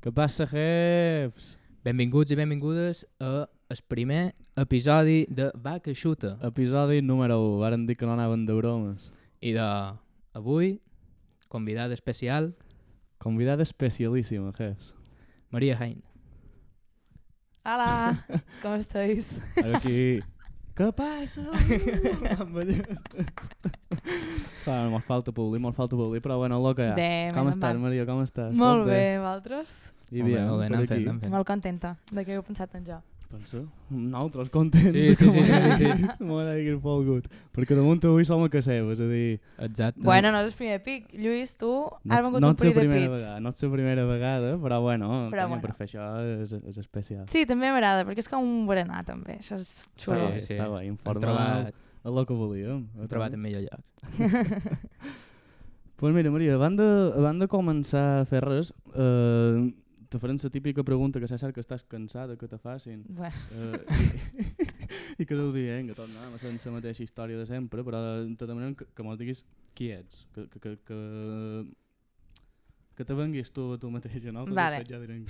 Què passa, jefs? Benvinguts i benvingudes a el primer episodi de Vaca Xuta. Episodi número 1. Varen dir que no anaven de bromes. I avui, convidada especial, Convidada especialíssima, jefs. Maria Hein. Hola, ¿cómo estáis? Aquí... Què passa? Mos falta publi, però bueno, el que hi ha. Bé, Com més estàs, en va. Maria, com estàs? Molt Tot bé, vosaltres? I Molt bé, bien, molt bé, per anem aquí. fent, anem fent. Molt contenta de que heu pensat en jo. Pensa, nosaltres contents Sí, de sí, com sí, sí, sí. m'ho hagués volgut. Perquè damunt avui som a casa seva, és a dir... Exacte. Bueno, no és el primer pic. Lluís, tu has vengut no un període de vegada, pits. no és la primera vegada, però bueno, Però bueno. bueno. Per fer això és especial. Sí, també m'agrada, perquè és com un berenar, també. Això és xulo. Sí. Està bé, Hem informal, trobat, el que volíem. hem trobat el millor lloc. Pues mira, Maria, abans de començar a fer res, te farem la típica pregunta que sé cert que estàs cansada que te facin. Bueno, I que deu dir, que tot anàvem fent la mateixa història de sempre, però te demanem que mos diguis qui ets, que te venguis tu a tu mateixa, no? Vale. Ja direm.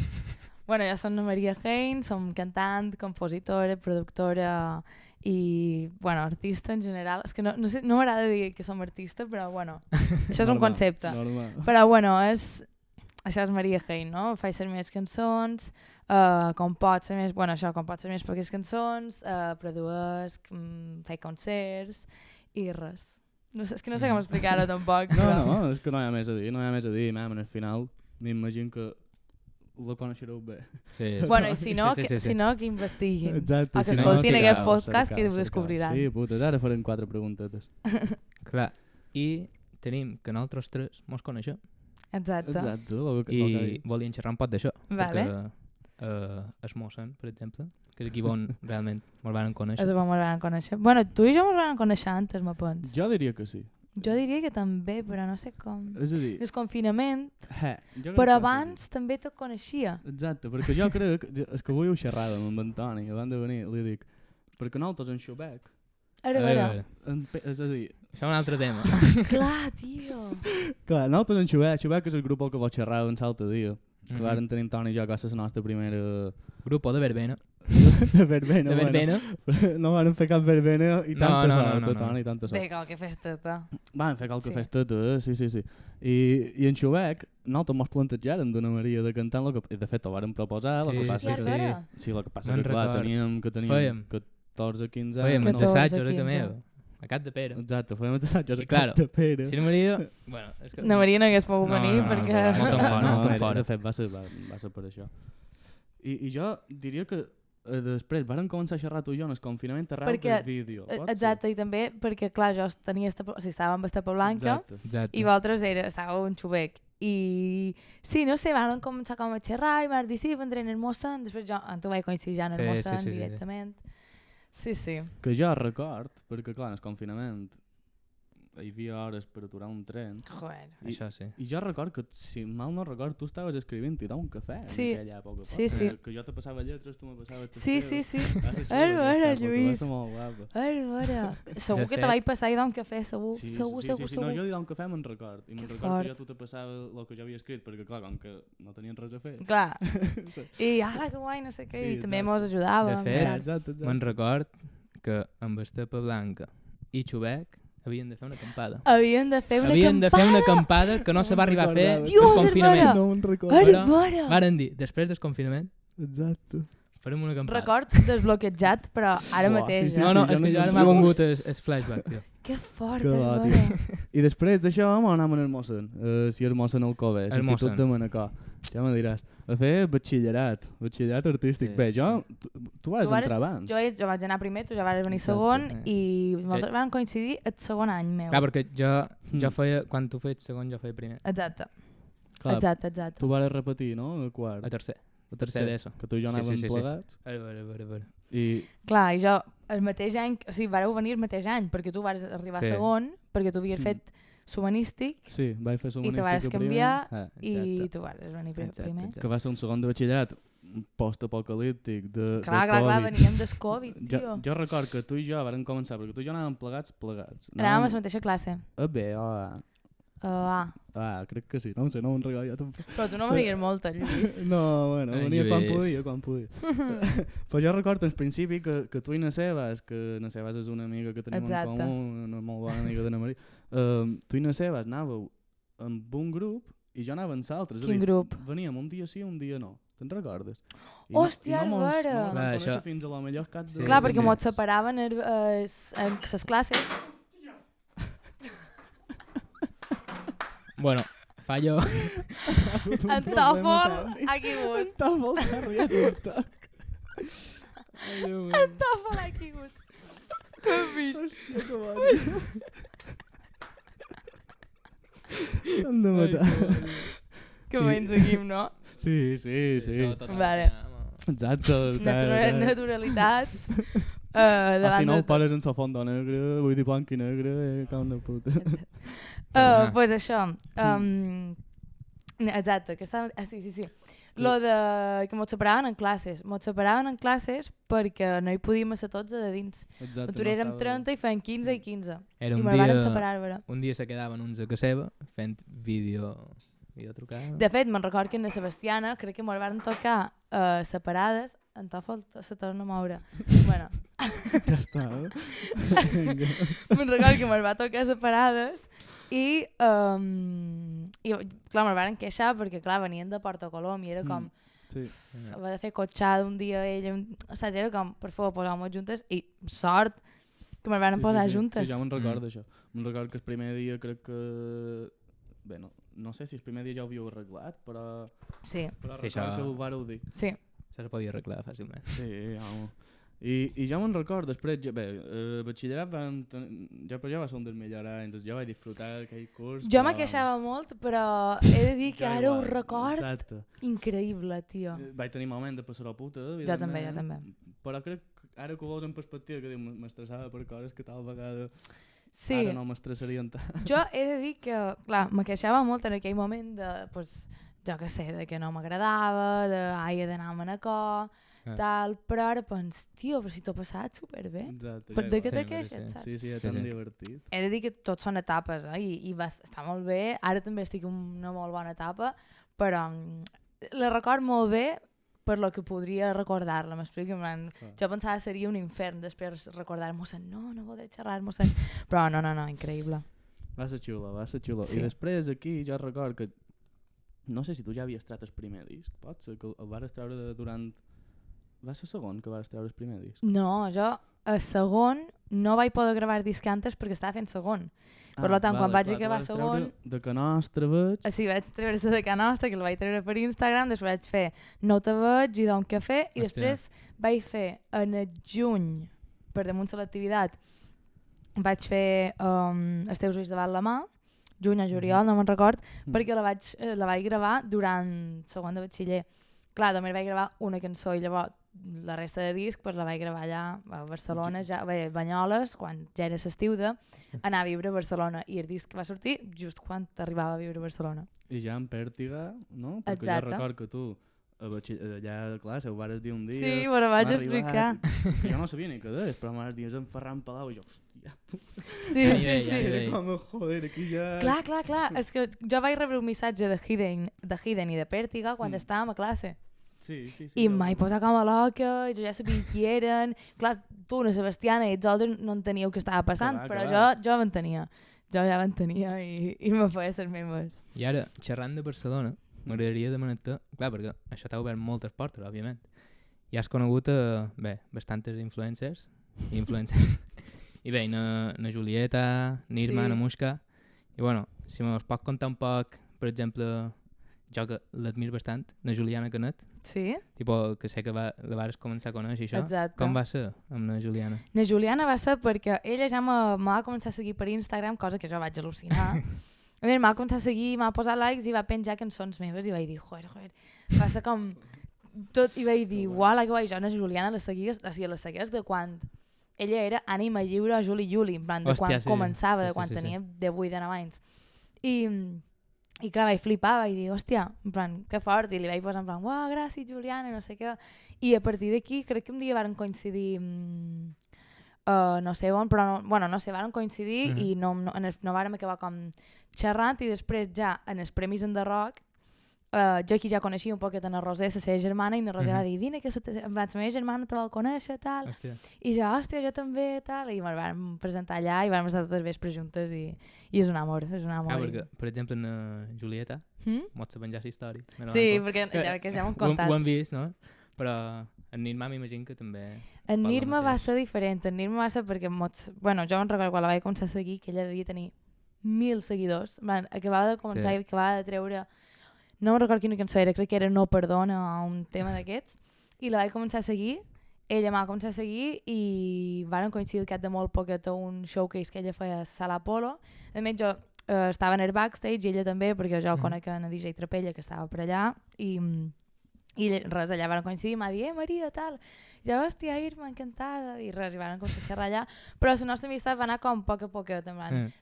bueno, jo soc la Maria Hein, som cantant, compositora, productora i, bueno, artista en general. És que no sé, no m'agrada dir que som artista, però, bueno, això és un Normal, concepte. Normal. Però bueno, això és Maria Hein, no? Faig les meves cançons, com pot ser més, bueno, això, com pot ser més poques cançons, produïsc, faig concerts i res. No sé, és que no sé com explicar-ho tampoc. No, és que no hi ha més a dir, Mam, al final m'imagino que la coneixereu bé. Sí, Bueno, i si no, sí. si no que investiguin. Exacte. O que si no, escoltin cercau, aquest podcast cercau, i ho descobriran. Sí, putes, ara farem 4 preguntetes. Clar. I tenim que nosaltres tres mos coneixem. Exacte. Exacte. I volíem xerrar un poc d'això. Vale. Perquè es mossen, per exemple, que és aquí on realment mos van conèixer. És on ens van conèixer. Bueno, tu i jo ens van conèixer antes, me pens. Jo diria que sí. Jo diria que també, però no sé com. És a dir... El confinament, jo crec però que abans també te coneixia. sí. Exacte, perquè jo crec... És que avui ho xerràvem amb en Toni, abans de venir, li dic... Perquè nosaltres en Xubec... Ara, ara. És a dir... Això és un altre tema. Clar, tio. Clar, nosaltres en Xubec és el grup al que vos xerràvem l'altre dia. Que Mhm. varen tenir en Toni i jo, que és la nostra primera... Grupo de verbena. de verbena, De verbena. Bueno. No van fer cap verbena i No, tanta no, sort, no, no. Toni, tanta sort. Bé, cal que fes tot. Van fer qualque Sí. festeta, sí. I en Xubec, nosaltres mos plantejàrem d'una Maria de cantant, de fet ho vàrem proposar, el que Sí, passa sí, que... sí. Sí, el que passa Me'n que clar, record. teníem Fèiem. 14, 15 Fèiem anys. els 14, assajos a 15. Cameo. A Cat de Pere. Exacte, fèiem els assajos I a claro, Cap de Pere. Si no Maria... Bueno, és que... Na Maria no hagués pogut venir no, perquè... no, molt en fora, molt en fora. De fet, va ser per això. I jo diria que després varen començar a xerrar tu i jo en el confinament arreu Perquè- del vídeo. pot ser? Exacte, i també perquè, clar, jo tenia estava amb Estapa Blanca Exacte. Exacte. i vosaltres estàveu en Xubec. I sí, no sé, van començar com a xerrar i van dir, sí, vendré en el Mossen. Després jo, amb tu vaig coincidir ja en el Sí, Mossen sí. directament. Sí, sí. Que jo record, perquè clar, en el confinament hi havia hores per aturar un tren. Joder. Això sí. I jo record que, si mal no record, tu estaves escrivint-hi d'un cafè Sí. en aquella època. Sí, sí. Que jo te passava lletres, tu me passaves les Sí, teves. sí, sí. Va ser Ara, xula, ara, aquesta època, Lluís. Va ser molt guapa. Ara. Segur De que te fet- vaig passar i d'un cafè, segur. Sí, Segur. No, jo d'un cafè me'n record. I me'n Que record que fort. jo tu te passava el que jo havia escrit, perquè clar, com que no tenien res a fer. Clar. Sí. I ara, que guai, no sé què. Sí, I també exacte. mos ajudàvem. De fet, i tal. exacte. Me'n record que amb Estapa Blanca i Xubec havien de fer una acampada. Havien de fer una Havien de fer acampada. una acampada que no se va arribar a fer recordava. Dios, desconfinament. hermana. No me'n record. Però- Ara. Varen dir, després del confinament, Exacte. farem una acampada. Record desbloquejat, però ara Buah, mateix. sí, No, sí, no, jo és no que ja me'n m'ha recordo. vengut el flashback, tio. Que fort, Que bo, hermana. tio. I després d'això anàvem al Mossen, si el Mossen al Cove, El l'Institut Mossen. de Manacor. Ja me diràs. A fer batxillerat artístic. Sí, Bé, sí, jo, tu vas Tu vares- entrar abans. Jo vaig anar primer, tu ja vas venir Exacte. segon i nosaltres vam coincidir el segon any meu. Clar, perquè jo Mm. feia, quan tu feies segon, jo feia primer. Exacte, Clar, exacte. tu vas repetir, no? A quart. A tercer. A tercer. d'ESO. Que tu i jo Sí, anàvem sí. plegats. A veure. I Clar, i jo el mateix any, o sigui, vareu venir el mateix any, perquè tu vas arribar Sí. segon, perquè tu havies Mm. fet humanístic sí, vaig fer i te humanística vas primer. canviar i Exacte. tu vas venir Exacte, primer. exacte. Que va ser un segon de batxillerat post-apocalíptic de Clar, Covid. veníem del Covid, Jo, tio. jo record que tu i jo vam començar, perquè tu i jo anàvem plegats. Anàvem a la mateixa classe. A B, o A. Crec que sí, no ho sé, no me'n recordo jo tampoc. Però tu no venies molt, el Lluís. No, bueno, Ai, venia Lluís. quan podia. Però jo recordo al principi que tu i na Sebas, que na Sebas és una amiga que tenim Exacte. en comú, una molt bona amiga de na Maria, tu i na Sebas anàveu amb un grup i jo anava amb l'altre. Quin grup? Veníem un dia sí, un dia no. Te'n recordes? Hòstia, no mos Albert! vam Clar, conèixer això- fins a la millor cap de... Sí, Clar, sí, perquè sí. mos separaven en les classes. Bueno, fallo. En Tòfol ha caigut. En Tòfol s'ha riat un toc. En Tòfol ha caigut. Que fill. Hòstia, que bon. Hem de matar. Que ben seguim, no? Sí. Vale. Exacte. Naturalitat. O si Davant no, de ho poses en la fonda negra, vull dir blanc i negre, que una puta. Pues això. Exacte, que estava... sí. Lo de que mos separaven en classes. Mos separaven en classes perquè no hi podíem ser tots a de dins. Exacte. Nosaltres érem 30 i feien 15 i 15. Era I un me'l varen dia, separar, vera. un dia se quedaven uns a casa seva fent videotrucada. De fet, me'n record que en la Sebastiana crec que me'l varen tocar separades. En Tòfol se torna a moure. Bueno, Ja està. Vinga. me'n record que me'l va tocar separades i clar, me'l varen queixar perquè clar, venien de Porto Colom i era com Sí. va de fer cotxada un dia ell, saps? Era com, per favor, posar-nos juntes i sort que me'l van posar juntes. Sí, ja me'n recordo això. Me'n recordo que el primer dia crec que... Bé, no sé si el primer dia ja ho havíeu arreglat, però Sí, recordo Sí, això- que ho vareu dir. sí. Això se podia arreglar fàcilment. Sí, home. I ja me'n recordo, després, batxillerat ja va ser un dels millors anys, jo vaig disfrutar aquell curs. Jo me queixava molt, però he de dir que Jo ara ho igual, record Exacte. increïble, tio. Vaig tenir moment de passar la puta, Jo també. Però crec que ara que ho veus en perspectiva, que diu, m'estressava per coses que tal vegada Sí, ara no m'estressarien tant. jo he de dir que, clar, me queixava molt en aquell moment de, pues, jo què sé, de que no m'agradava, de ai, he d'anar a Manacor, tal, però ara pens, tio, però si t'ho he passat superbé. Exacte. Per de què Sí, te sí, queixes, saps? Sí, és Sí, tan sí. divertit. He de dir que tots són etapes, i va estar molt bé. Ara també estic en una molt bona etapa, però la record molt bé per lo que podria recordar-la, m'explico? En plan, Clar. jo pensava que seria un infern després recordar-me-se'n, no voldré xerrar-me-se'n, però no, increïble. Va ser xulo. Sí. I després aquí jo record que no sé si tu ja havies tret el primer disc, pot ser que el vares treure durant... Va ser segon que vares treure el primer disc? No, jo a segon no vaig poder gravar disc antes perquè estava fent segon. Per tant, quan vaig acabar segon... De que nostre veig... Sí, vaig treure la de Can Nostra, que el vaig treure per Instagram, després vaig fer No te veig i d'un cafè, i Hòstia. després vaig fer en el juny, per damunt de l'activitat, vaig fer Els teus ulls davant la mà, juny a juliol, no me'n record, perquè la vaig gravar durant segon de batxiller. Clar, només vaig gravar una cançó i llavors la resta de disc la vaig gravar allà a Barcelona, Banyoles, quan ja era l'estiu d'anar a viure a Barcelona, i el disc va sortir just quan arribava a viure a Barcelona. I ja en Pèrtiga, no? Perquè Exacte. jo record que tu allà a classe ho vares dir un dia... Sí, me la vaig m'ha arribat, explicar. Que jo no sabia ni què deies, però m'has dit en Ferran Palau i jo, hòstia, Sí. Ei. com joder, aquí ja... Clar, és que jo vaig rebre un missatge de Hidden i de Pèrtiga quan estàvem a classe. Sí. I em vaig posar com a loca, jo ja sabia qui eren. Clar, tu, una Sebastiana i els altres no enteníeu què estava passant, Que va, però que va. jo m'entenia. Jo ja m'entenia i me feia ser meves. I ara, xerrant de Barcelona, m'agradaria demanar-te... Clar, perquè això t'ha obert moltes portes, òbviament. I has conegut, bastantes influencers. I bé, na Julieta, Nirma, Sí. na Mushka. I bueno, si mos pots contar un poc, per exemple, jo que l'admiro bastant, na Juliana Canet, Sí? tipo, que sé que la vares començar a conèixer això. Exacte. Com va ser amb na Juliana? Na Juliana va ser perquè ella ja me va començar a seguir per Instagram, cosa que jo vaig al·lucinar. A mi m'ha començat a seguir, m'ha posat likes i va penjar cançons meves i vaig dir, joder, va ser com... Tot, i vaig dir, uala, que guai, jo na Juliana la seguies de quan ella era ànima lliure o Juli, en plan, de Hòstia, quan sí. començava, Sí, de quan sí, sí. tenia 18-19 anys. I clar, vaig flipar, vaig dir, hòstia, en plan, que fort, i li vaig posar en plan, uau, gràcies Juliana, no sé què. I a partir d'aquí crec que un dia varen coincidir no sé on, però no sé, vàrem coincidir i no vàrem acabar com xerrant i després ja en els Premis Enderroc jo aquí ja coneixia un poquet en la Roser, la seva germana, i la Roser va dir, vine, que la meva germana te vol conèixer, tal. Hòstia. I jo, hòstia, jo també, tal. I ens vam presentar allà i vam estar totes vespres juntes i és un amor, és un amor. Perquè, per exemple, en Julieta, mots a penjar la història. Sí, perquè ja ho hem contat. Ho hem vist, no? Però en Nirma m'imagino que també... En Nirma va ser diferent, en Nirma va ser perquè jo em recordo quan la vaig començar a seguir que ella devia tenir 1.000 seguidors. Acabava de començar i acabava de treure... No me'n recordo quina cançó era, crec que era No Perdona o un tema d'aquests. I la vaig començar a seguir, ella m'ha començat a seguir i varen coincidir al cap de molt poquet a un showcase que ella feia a Sala Apolo. A més, jo estava en el backstage i ella també, perquè jo conec en DJ Trapella que estava per allà i res, allà van coincidir, m'ha dit, Maria, tal, ja hòstia, Irma, encantada, i res, i van començar a xerrar allà, però la nostra amistat va anar com poc a poc,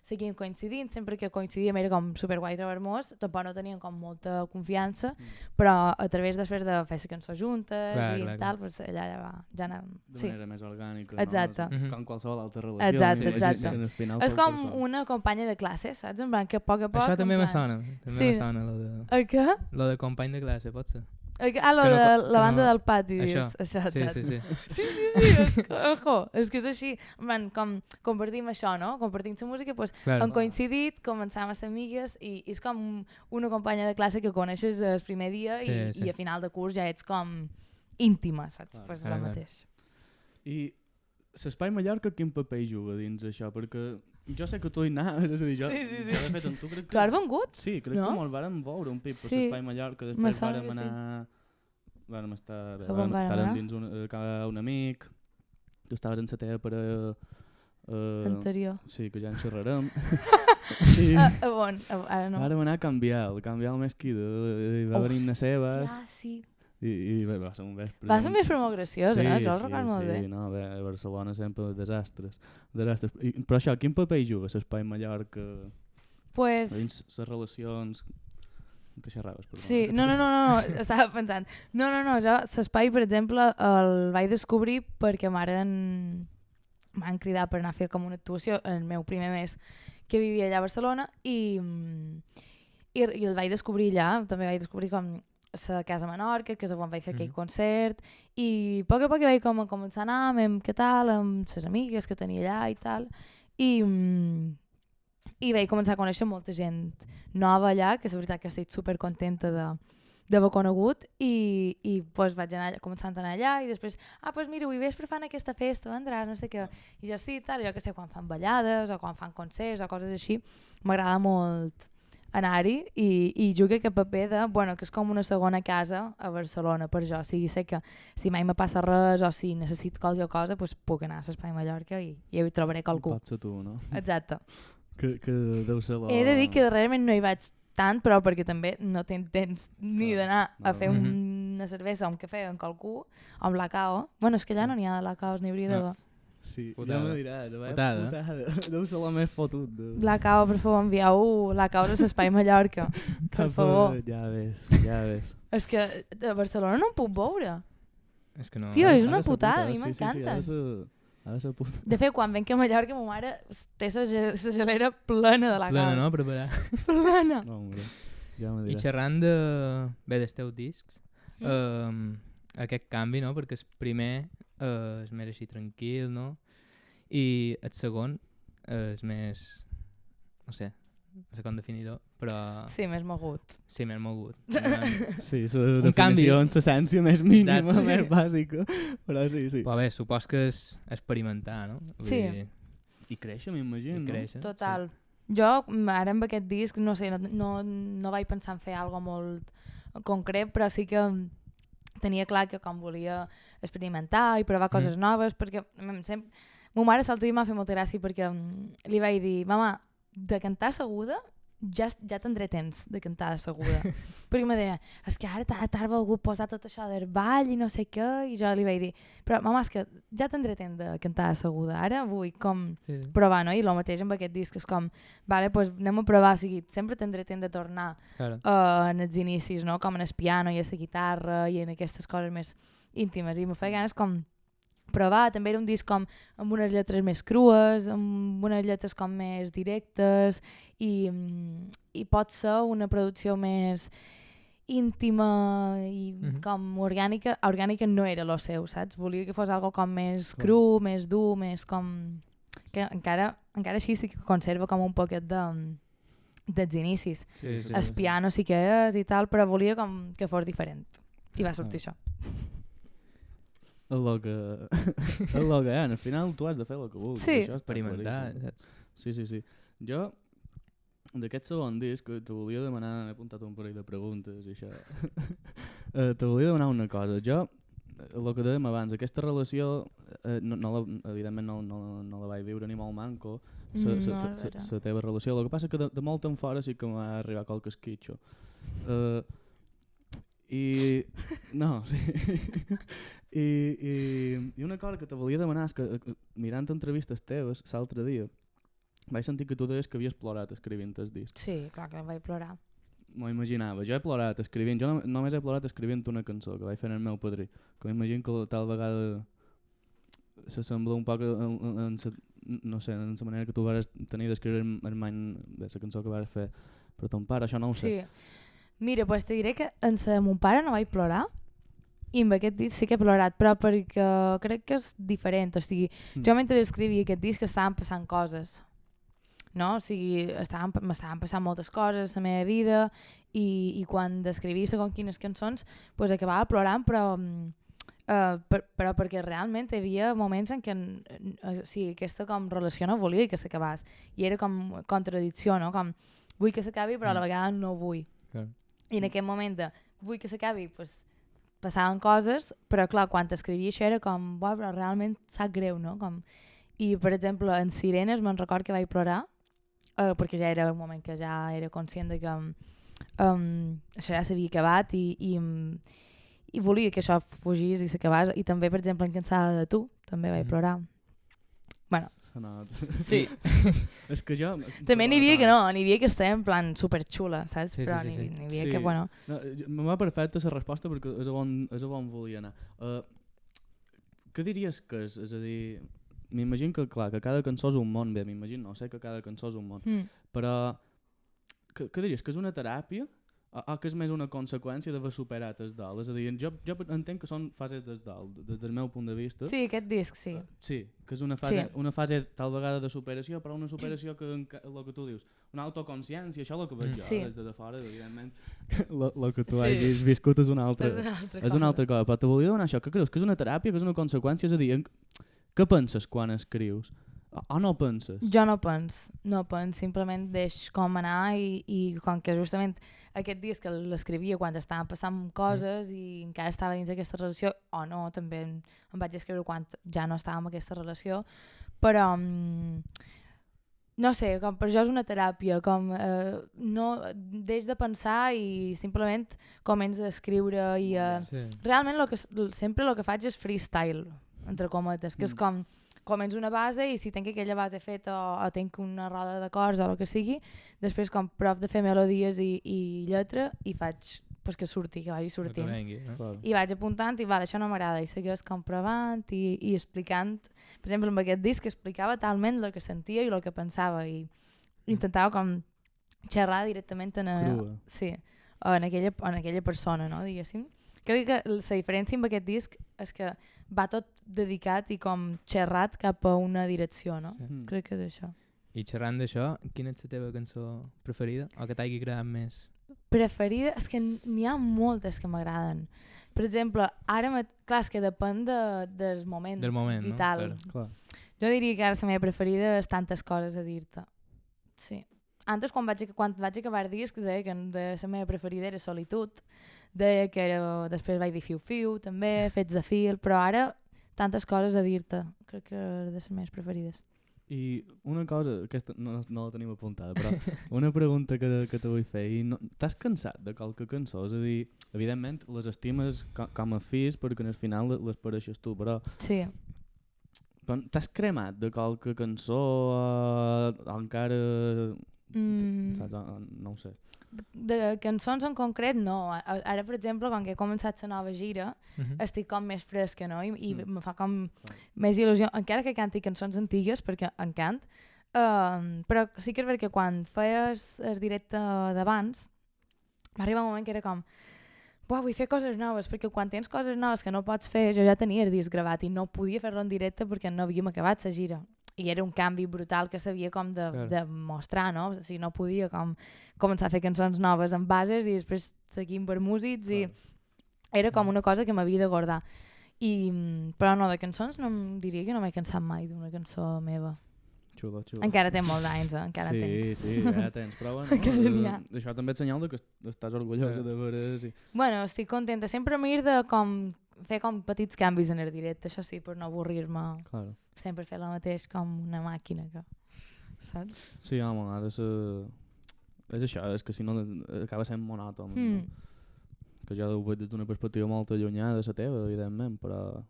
seguim coincidint, sempre que coincidíem era com superguai trobar-nos, tampoc no teníem com molta confiança, però a través després de fer la cançó juntes tal, pues allà ja anàvem... De manera més orgànica, exacte. No? Com qualsevol altra relació. Exacte. És com una companya de classe, saps? En plan, que a poc a poc... Això també me sona, me sona, lo de... El què? Lo de company de classe, pot ser? Lo de la banda del pati, dius. Això, sí. Sí, ojo, és que és així. Man, com compartim això, no? Compartim la música, doncs hem coincidit, començàvem a ser amigues i és com una companya de classe que coneixes el primer dia i a final de curs ja ets com íntima, saps? Doncs és el mateix. I l'Espai Mallorca quin paper hi juga dins això? Perquè jo sé que tu hi anaves, és a dir, jo de fet en tu crec que... Tu has vengut? Sí, crec que molt vàrem veure un pip per l'Espai Mallorca, després vàrem anar... Vàrem estar dins un amic, tu estaves en la teva per... Anterior. Sí, que ja en xerrarem. Bon, ara no. Vàrem anar a canviar el Mesquida, i va venir les seves... Hòstia, sí. I va ser un vespre. Va ser un vespre molt graciós, jo el recordo molt bé. Sí, no, a Barcelona sempre desastres. Però això, quin paper hi juga l'Espai Mallorca? Pues... Les relacions... Que xerraves, perdó. Sí, no, estava pensant. No, jo l'Espai, per exemple, el vaig descobrir perquè m'han cridat per anar a fer com una actuació en el meu primer mes que vivia allà a Barcelona i el vaig descobrir allà, també vaig descobrir com a Casa Menorca, que és on vaig fer aquell concert, i a poc vaig començar a anar amb què tal, amb les amigues que tenia allà i tal, i vaig començar a conèixer molta gent nova allà, que és veritat que estic supercontenta d'haver conegut, i pues, vaig començant a anar allà, i després, pues mira, avui vespre fan aquesta festa, vendràs, no sé què, i jo sí, tal, jo que sé, quan fan ballades, o quan fan concerts, o coses així, m'agrada molt anar-hi i juga aquest paper de, que és com una segona casa a Barcelona per jo, o sigui, sé que si mai me passa res o si necessito qualque cosa, doncs puc anar a l'Espai Mallorca i hi trobaré qualcú. Pot ser tu, no? Exacte. Que deu ser la... He de dir que darrerament no hi vaig tant, però perquè també no tinc temps ni d'anar a fer una cervesa o un cafè amb qualcú, o amb la cao. Bueno, és que allà no n'hi ha de la cao, n'hi hauria d'haver. Sí, putada. ja me diràs, putada. Deu ser la més fotut. La cau, per favor, envieu la cau a l'Espai Mallorca. Per favor. Ja ves. És que a Barcelona no em puc veure. És que no... Tio, és una putada, a mi m'encanta. Sí, ha de ser putada. De fet, quan venc a Mallorca, ma mare té la gelera plena de la cau. Plena, no? Preparar. Plena. No, hombre, ja me diràs. I xerrant dels teus discs, aquest canvi, no? Perquè el primer és més així tranquil, no? I el segon és més... no sé com definir-ho, però... Sí, més mogut. Sí, més mogut. Sí, la definició en l'essència més mínima, més bàsica, però sí. Però bé, supos que és experimentar, no? Sí. I créixer, m'imagino, no? Total. Sí. Jo, ara amb aquest disc, no sé, no vaig pensar en fer alguna molt concret, però sí que tenia clar que com volia experimentar i provar coses noves, perquè ma mare l'altre dia m'ha fet molta gràcia perquè li vaig dir, mama, de cantar seguda ja tindré temps de cantar seguda. Perquè me deia, és que ara t'ha volgut posar tot això del ball i no sé què, i jo li vaig dir, però mama, és que ja tindré temps de cantar seguda, ara vull com provar, no? I el mateix amb aquest disc, és com, vale, pues anem a provar, o sigui, sempre tindré temps de tornar en els inicis, no? Com en el piano i a la guitarra i en aquestes coses més íntimes, i me feia ganes com provar. També era un disc com amb unes lletres més crues, amb unes lletres com més directes i pot ser una producció més íntima i com orgànica. Orgànica no era lo seu, saps? Volia que fos algo com més cru, més dur, més com... que encara així sí que conserva com un poquet dels inicis. El piano sí que és i tal, però volia com que fos diferent. I va sortir això. El que al final tu has de fer el que vulguis. Sí. Això experimentar. Sí. Jo, d'aquest segon disc, te volia demanar, m'he apuntat un parell de preguntes i això. Te volia demanar una cosa. Jo, el que dèiem abans, aquesta relació, evidentment no la vaig viure ni molt manco, la teva relació. El que passa que de molt en fora sí que m'ha arribat qualque esquitxo. I una cosa que te volia demanar és que mirant entrevistes teves l'altre dia vaig sentir que tu deies que havies plorat escrivint el disc. Sí, clar que vaig plorar. M'ho imaginava. Jo he plorat escrivint. Jo només he plorat escrivint una cançó que vaig fer en el meu padrí. Que m'imagino que tal vegada s'assembla un poc no sé, en la manera que tu vas tenir d'escriure la cançó que vas fer per ton pare. Això no ho sé. Sí. Mira, pues te diré que en la de mon pare no vaig plorar i amb aquest disc sí que he plorat, però perquè crec que és diferent. O sigui, jo mentre escrivia aquest disc estaven passant coses. No? O sigui, m'estaven passant moltes coses a la meva vida i quan escrivia segons quines cançons pues acabava plorant, però perquè realment hi havia moments en què aquesta com relació no volia que s'acabés i era com contradicció, no? Com vull que s'acabi però a la vegada no vull. I en aquest moment de vull que s'acabi pues, passaven coses, però clar, quan escrivia això era com, però realment sap greu, no? I per exemple en Sirenes me'n record que vaig plorar perquè ja era un moment que ja era conscient de que això ja s'havia acabat i volia que això fugís i s'acabés. I també, per exemple, en Cansada de tu, també vaig plorar. Bueno. Sí. És que jo... També n'hi havia que no, n'hi havia que estava en plan superxula, saps? Però n'hi havia que, bueno... Me va perfecta la resposta perquè és a on volia anar. Què diries que és? És a dir... M'imagino que, clar, que cada cançó és un món, bé, m'imagino, no sé que cada cançó és un món, però què diries, que és una teràpia o que és més una conseqüència d'haver superat el dol? És a dir, jo entenc que són fases del dol, des del meu punt de vista. Sí, aquest disc, sí. Sí, que és una fase tal vegada de superació, però una superació que, el que tu dius, una autoconsciència, això és el que veig jo, des de fora, evidentment, el que tu hagis viscut és una altra cosa, però te volia donar això, que creus que és una teràpia, que és una conseqüència, és a dir, què penses quan escrius? O no penses? Jo no penso, simplement deix com anar i com que justament aquest disc que l'escrivia quan estaven passant coses i encara estava dins d'aquesta relació, o no, també em vaig escriure quan ja no estava en aquesta relació, però no sé, com per jo és una teràpia, com no deix de pensar i simplement començo a escriure i realment sempre el que faig és freestyle, entre cometes, que és com començo una base i si tinc aquella base feta o tinc una roda d'acords o el que sigui, després com prov de fer melodies i lletra i faig pues, que surti, que vagi sortint. I vaig apuntant i això no m'agrada i segueix com provant i explicant. Per exemple, amb aquest disc explicava talment el que sentia i el que pensava i intentava com xerrar directament en aquella persona, no, diguéssim. Crec que la diferència amb aquest disc és que va tot dedicat i com xerrat cap a una direcció, no? Crec que és això. I xerrant d'això, quina és la teva cançó preferida o que t'hagi agradat més? Preferida? És que n'hi ha moltes que m'agraden. Per exemple, clar, és que depèn del moment vital. No? Clar. Jo diria que ara la meva preferida és Tantes coses a dir-te. Sí. Antes, quan vaig acabar el disc, deia que la meva preferida era Solitud, deia que després vaig dir Fiu-Fiu, també, Fets de fil, però ara Tantes coses a dir-te, crec que és de les meves preferides. I una cosa, aquesta no la tenim apuntada, però una pregunta que te vull fer, t'has cansat de qualque cançó? És a dir, evidentment les estimes com a fills perquè al final les pareixes tu, però... Sí. T'has cremat de qualque cançó o encara... Saps? No ho sé. de cançons en concret no. Ara, per exemple, quan que he començat la nova gira, estic com més fresca, no? I me fa com més il·lusió, encara que canti cançons antigues, perquè en cant, però sí que és veritat que quan feies el directe d'abans, va arribar un moment que era com vull fer coses noves, perquè quan tens coses noves que no pots fer, jo ja tenia el disc gravat i no podia fer-lo en directe perquè no havíem acabat la gira. I era un canvi brutal que s'havia com de mostrar, no? O sigui, no podia com començar a fer cançons noves amb bases i després seguim per músics i era com una cosa que m'havia de guardar. Però no, de cançons no em diria que no m'he cansat mai d'una cançó meva. Xulo. Encara té molts anys, encara tenc. Sí, ja tens prova, no? Això també és senyal de que estàs orgullosa de veure... Sí. Bueno, estic contenta. Sempre m'he de fer com petits canvis en el directe, això sí, per no avorrir-me. Claro. Sempre fer la mateix com una màquina, saps? Sí, home, ha de ser... És això, és que si no acaba sent monòton. No? Que jo ho veig des d'una perspectiva molt allunyada de la teva, evidentment, però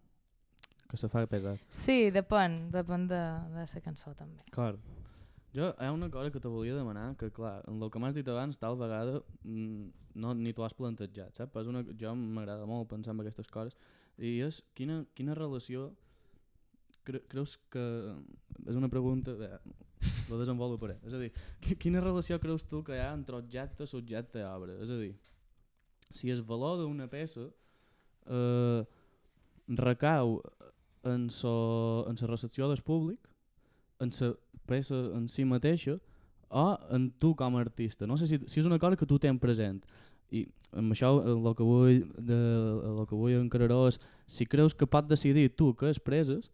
que se fa pesat. Sí, depèn de la cançó també. Clar. Jo, hi ha una cosa que te volia demanar, que clar, en el que m'has dit abans, tal vegada ni t'ho has plantejat, saps? Jo m'agrada molt pensar en aquestes coses, i és quina relació creus que... És una pregunta, la desenvoluparé. És a dir, quina relació creus tu que hi ha entre objecte, subjecte i obra? És a dir, si el valor d'una peça recau en la recepció del públic, en la peça en si mateixa o en tu com a artista. No sé si és una cosa que tu tens present. I amb això el que vull encarar és si creus que pot decidir tu què expresses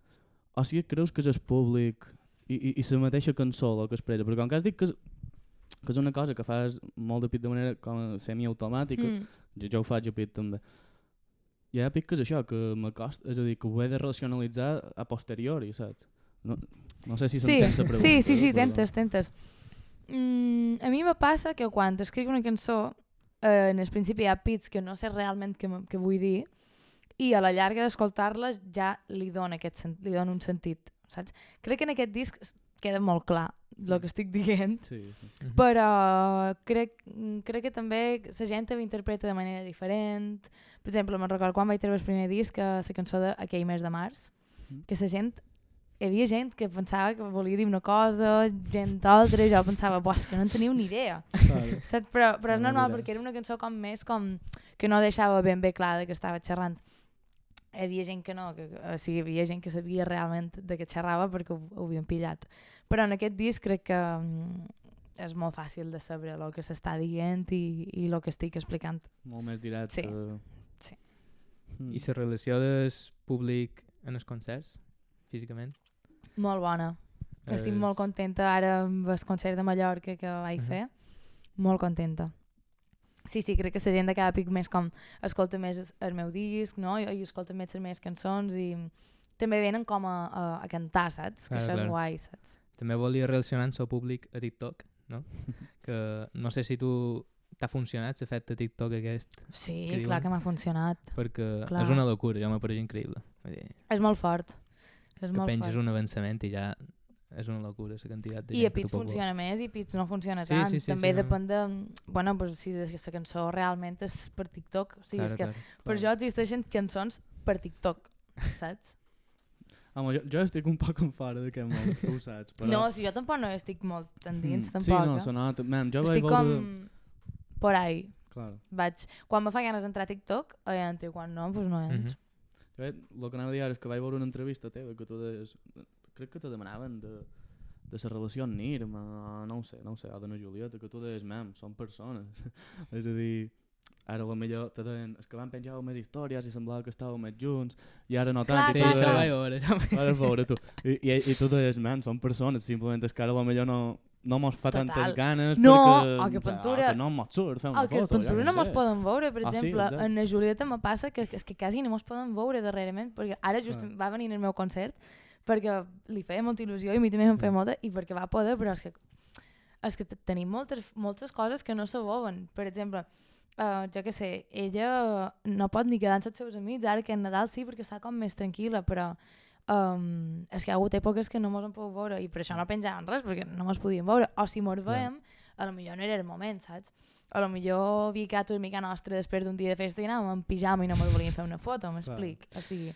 o si creus que és el públic i la mateixa cançó el que expressa. Perquè com que has dit que és una cosa que fas molt de pit de manera com semiautomàtica, jo ho faig a pit també. Hi ha pic que és això, que m'acosta, és a dir, que ho he de racionalitzar a posteriori, saps? No sé si s'entén la pregunta. Sí, tentes. A mi me passa que quan escric una cançó, en el principi hi ha pits que no sé realment què vull dir i a la llarga d'escoltar-la ja li dono un sentit, saps? Crec que en aquest disc queda molt clar el que estic dient, però crec que també la gent ho interpreta de manera diferent. Per exemple, me'n recordo quan vaig treure el primer disc, la cançó d'Aquell mes de març, que hi havia gent que pensava que volia dir una cosa, gent altra, i jo pensava, és que no en teniu ni idea. Saps? Però és normal perquè era una cançó com més que no deixava ben bé clar de què estava xerrant. Hi havia gent que no, hi havia gent que sabia realment de què xerrava perquè ho havien pillat. Però en aquest disc crec que és molt fàcil de saber el que s'està dient i el que estic explicant. Molt més directe. Sí. I la relació del públic en els concerts, físicament? Molt bona. Estic molt contenta ara amb el concert de Mallorca que vaig fer. Molt contenta. Sí, crec que la gent de cada pic més com escolta més el meu disc, no? I escolta més les meves cançons i també venen com a cantar, saps? Que això és guai, saps? També volia relacionar amb el públic a TikTok, no? Que no sé si t'ha funcionat l'efecte TikTok aquest. Sí, clar que m'ha funcionat. Perquè és una locura, ja m'apareix increïble. És molt fort. Que penges un avançament i ja és una locura la quantitat de gent. I a Pits funciona més i a Pits no funciona tant. També depèn de... Bueno, si la cançó realment és per TikTok. O sigui, és que per jo existeixen cançons per TikTok, saps? Home, jo estic un poc en fora d'aquest món, tu ho saps. Però... No, si jo tampoc no estic molt endins, tampoc. Sí, no, sonat... Jo estic com por ahí. Claro. Quan me fa ganes d'entrar a TikTok, entro, i quan no, doncs no entro. El que anava a dir ara és que vaig veure una entrevista teva que tu deies... Crec que te demanaven de la relació amb Nirma, no ho sé, o d'Anna Julieta, que tu deies, són persones. És a dir, ara potser te deien, és que van penjar més històries i semblava que estàvem més junts, i ara no tant. Sí, això vaig veure tu. I tu deies, són persones, simplement és que ara potser no mos fa tantes ganes perquè que no mos surt fer una foto. Que Pintura no mos poden veure, per exemple. En la Julieta me passa que és que quasi no mos poden veure darrerament, perquè ara just va venir el meu concert perquè li feia molta il·lusió i a mi també em feia molta i perquè va poder, però és que tenim moltes coses que no se veuen. Per exemple, jo què sé, ella no pot ni quedar amb els seus amics, ara que en Nadal sí perquè està com més tranquil·la, però és que hi ha hagut èpoques que no mos hem pogut veure i per això no penjaven res, perquè no mos podíem veure. O si mos veiem, a lo millor no era el moment, saps? A lo millor havia quedat una mica nostra després d'un dia de festa i anàvem en pijama i no ens volíem fer una foto, m'explic? O sigui,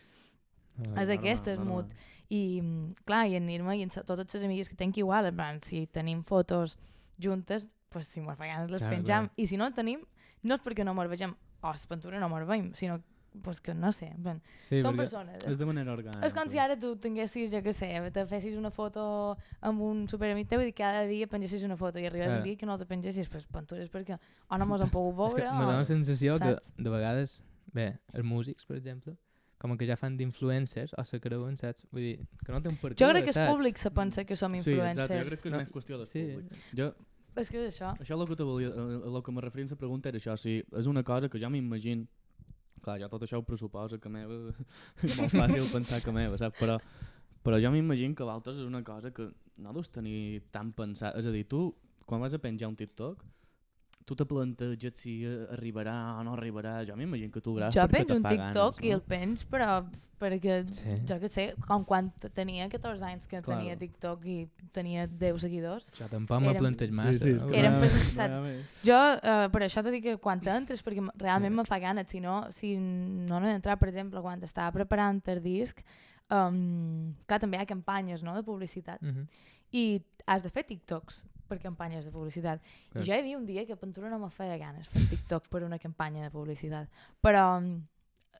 és aquest el mood. I, clar, i en Irma i en totes les amigues que tenc igual, en plan, si tenim fotos juntes, pues, si mos vegades les penjam. I si no en tenim, no és perquè no mos vegem, o a Ventura no mos veiem, sinó pues que no sé, en plan, són persones. És de manera orgànica. És com si ara tu tinguessis, jo què sé, te fessis una foto amb un superamic teu i cada dia pengessis una foto i arribes un dia que no els pengessis, pues Ventures perquè o no mos han pogut veure. És que me dóna la sensació que de vegades, bé, els músics, per exemple, com que ja fan d'influencers o se creuen, saps? Vull dir, que no té un per què, jo crec que el públic se pensa que som influencers. Sí, exacte, jo crec que és més qüestió del públic. És que és això. Això el que me referia a la pregunta era això, si és una cosa que jo m'imagino. Clar, ja tot això ho pressuposa que meva, és molt fàcil pensar que meva, saps? Però jo m'imagino que l'altre és una cosa que no deus tenir tan pensat. És a dir, tu, quan vas a penjar un TikTok, tu te planteges si arribarà o no arribarà. Jo m'imagino que tu gràcies perquè te fa ganes. Jo penjo un TikTok i el penjo, però perquè, jo què sé, com quan tenia 14 anys que tenia TikTok i tenia 10 seguidors. Ja tampoc me planteig massa. Sí, eren pensats. Jo, per això t'ho dic que quan entres, perquè realment me fa ganes, si no he d'entrar, per exemple, quan estava preparant el disc, clar, també hi ha campanyes, no?, de publicitat. I has de fer TikToks per campanyes de publicitat. I jo hi havia un dia que a Ventura no me feia ganes fer un TikTok per una campanya de publicitat. Però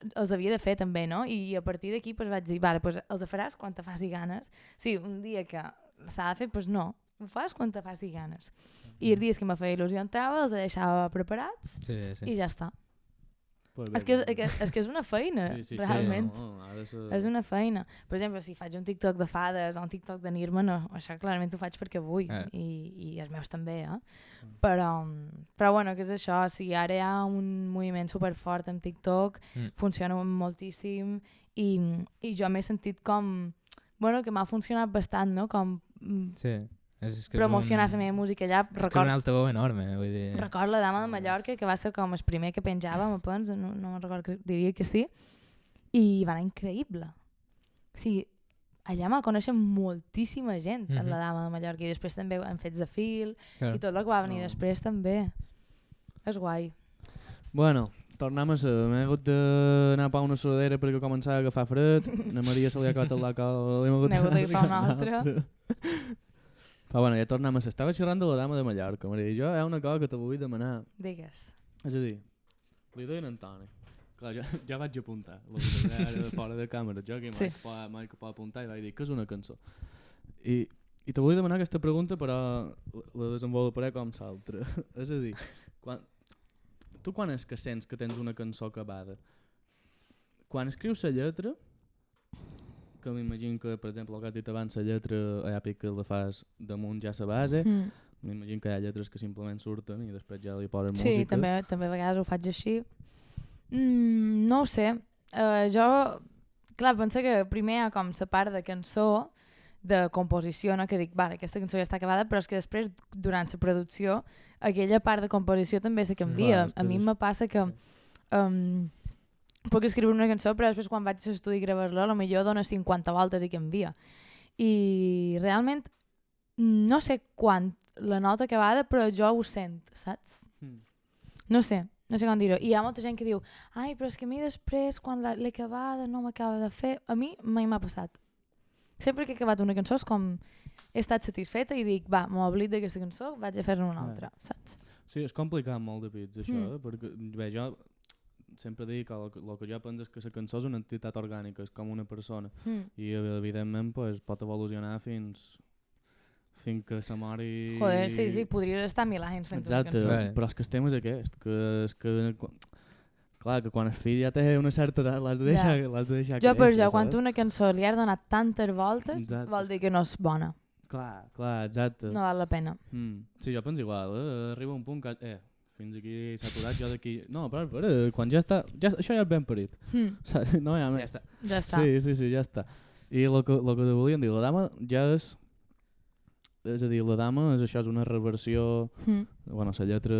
els havia de fer també, no? I a partir d'aquí pues, vaig dir, vale, pues, els faràs quan te faci ganes. Sí, un dia que s'ha de fer, doncs no, ho fas quan te faci ganes. I els dies que me feia il·lusió entrava, els deixava preparats i ja està. És que és una feina, realment. És una feina. Per exemple, si faig un TikTok de fades o un TikTok de Nirma, no, això clarament ho faig perquè vull. I els meus també, Però bueno, que és això. Si ara hi ha un moviment superfort amb TikTok, funciona moltíssim i jo m'he sentit com... Bueno, que m'ha funcionat bastant, no? Com... promocionar la meva música allà. És que és un altaveu enorme, vull dir... Record la Dama de Mallorca, que va ser com el primer que penjava, no record, diria que sí, i va anar increïble. O sigui, allà m'ha conèixer moltíssima gent, la Dama de Mallorca, i després també han fet Zafil, i tot el que va venir després també. És guai. Bueno, tornem a ser. M'he hagut d'anar a una sudadera perquè començava a agafar fred, a Maria se li ha acabat el lacal, n'he hagut d'agafar una altra. Però bueno, ja tornem a ser. Estava xerrant de la Dama de Mallorca, Maria, i jo hi ha una cosa que te vull demanar. Digues. És a dir, li deien Antoni. Clar, ja vaig apuntar, fora de càmera, jo que mai que pot apuntar i vaig dir que és una cançó. I te vull demanar aquesta pregunta, però la desenvoluparé com l'altra. És a dir, tu quan és que sents que tens una cançó acabada? Quan escrius la lletra, que m'imagino que, per exemple, el que has dit abans, la lletra èpica la fas damunt ja la base, m'imagino que hi ha lletres que simplement surten i després ja li posen música. Sí, també a vegades ho faig així. No ho sé. Jo, clar, penso que primer hi ha com la part de cançó, de composició, no? Que dic, vale, aquesta cançó ja està acabada, però és que després, durant la producció, aquella part de composició també se canvia. A mi me passa que... puc escriure una cançó, però després quan vaig a l'estudi a gravar-la, potser dona 50 voltes i canvia. I realment no sé quan la nota acabada, però jo ho sent, saps? No sé com dir-ho. I hi ha molta gent que diu, ai, però és que a mi després, quan l'he acabada, no m'acaba de fer. A mi mai m'ha passat. Sempre que he acabat una cançó és com he estat satisfeta i dic, va, m'oblid d'aquesta cançó, vaig a fer-ne una altra, saps? Sí, és complicat molt de pits, això, perquè bé, jo sempre dic que el que jo penso és que la cançó és una entitat orgànica, és com una persona, i evidentment pues, pot evolucionar fins que se mori... Joder, sí, podria estar 1000 anys fent una cançó. Però és que el tema és aquest, clar, que quan el fill ja té una certa edat l'has de deixar créixer. Jo per jo, quan una cançó li has donat tantes voltes, vol dir que no és bona. Clar, exacte. No val la pena. Sí, jo penso igual, arriba un punt que... fins aquí s'ha aturat, jo d'aquí... No, però quan ja està... Això ja és ben parit. No hi ha més. Ja està. Sí, ja està. I el que volien dir, la Dama ja és... És a dir, la Dama és això, és una reversió... Bueno, la lletra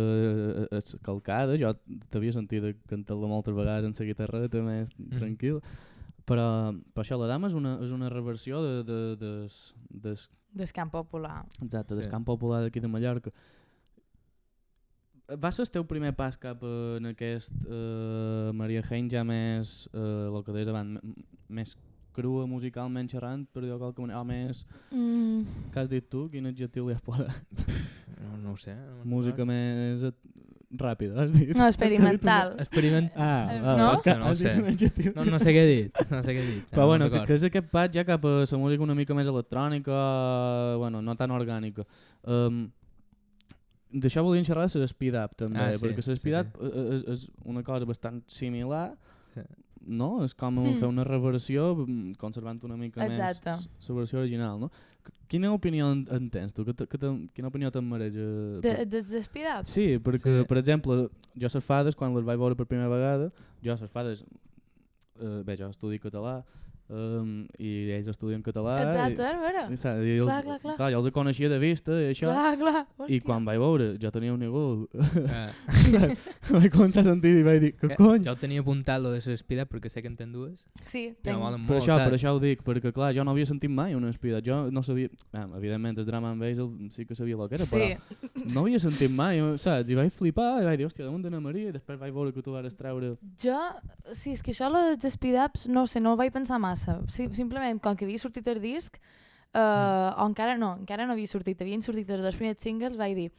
és calcada, jo t'havia sentit cantar-la moltes vegades en la guitarreta més tranquil, però això, la Dama és una reversió del camp popular. Exacte, del camp popular d'aquí de Mallorca. va ser el teu primer pas cap en aquest Maria Hein ja més, el que deies abans, més crua musicalment xerrant, per dir-ho de qualque manera, o més... Què has dit tu? Quin adjectiu li has posat? No ho sé. Música més ràpida, has dit? No, experimental. No No? No sé. No sé què he dit. Però bueno, que és aquest pas ja cap a la música una mica més electrònica, bueno, no tan orgànica. D'això volien xerrar de l'speed-up també, perquè l'speed-up és una cosa bastant similar, no? És com fer una reversió conservant una mica més la versió original, no? Quina opinió en tens tu? Quina opinió te'n mereix? Dels speed-ups? Sí, perquè, per exemple, jo les fades, quan les vaig veure per primera vegada, jo les fades, bé, jo estudio català, i ells estudien català. Exacte, clar, jo els coneixia de vista i això, i quan vaig veure, jo tenia un ningú, vaig començar a sentir i vaig dir, que cony? Jo tenia apuntat lo de l'Espida perquè sé que en ten dues. Sí, tenc. Per això ho dic, perquè clar, jo no havia sentit mai una Espida, jo no sabia, evidentment el Drum and Bass sí que sabia el que era, però no havia sentit mai, saps? I vaig flipar, i vaig dir, hòstia, damunt d'Anna Maria, i després vaig veure que tu vas treure... Jo, sí, és que això dels speed-ups, no sé, no ho vaig pensar massa. Simplement, com que havia sortit el disc, o encara no havia sortit, havien sortit els dos primers singles, vaig dir,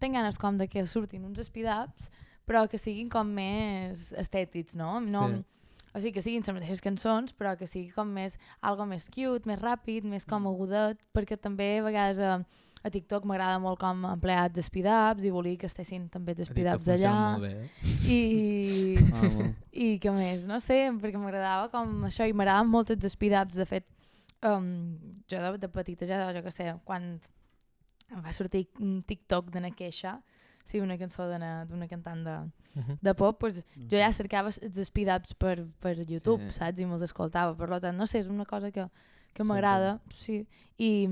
tinc ganes com de que surtin uns speed-ups, però que siguin com més estètics, no? O sigui, que siguin les mateixes cançons, però que sigui com més, algo més cute, més ràpid, més com agudet, perquè també a vegades a TikTok m'agrada molt com emplear els speed-ups i volia que estessin també els speed-ups allà. I què més, no sé, perquè m'agradava com això, i m'agradaven molt els speed-ups. De fet, jo de petita ja, jo que sé, quan em va sortir un TikTok de Nakesha, sí, una cançó d'una cantant de pop, pues, jo ja cercava els speed-ups per YouTube, saps? I me'ls escoltava, per tant, no sé, és una cosa que m'agrada, sí. I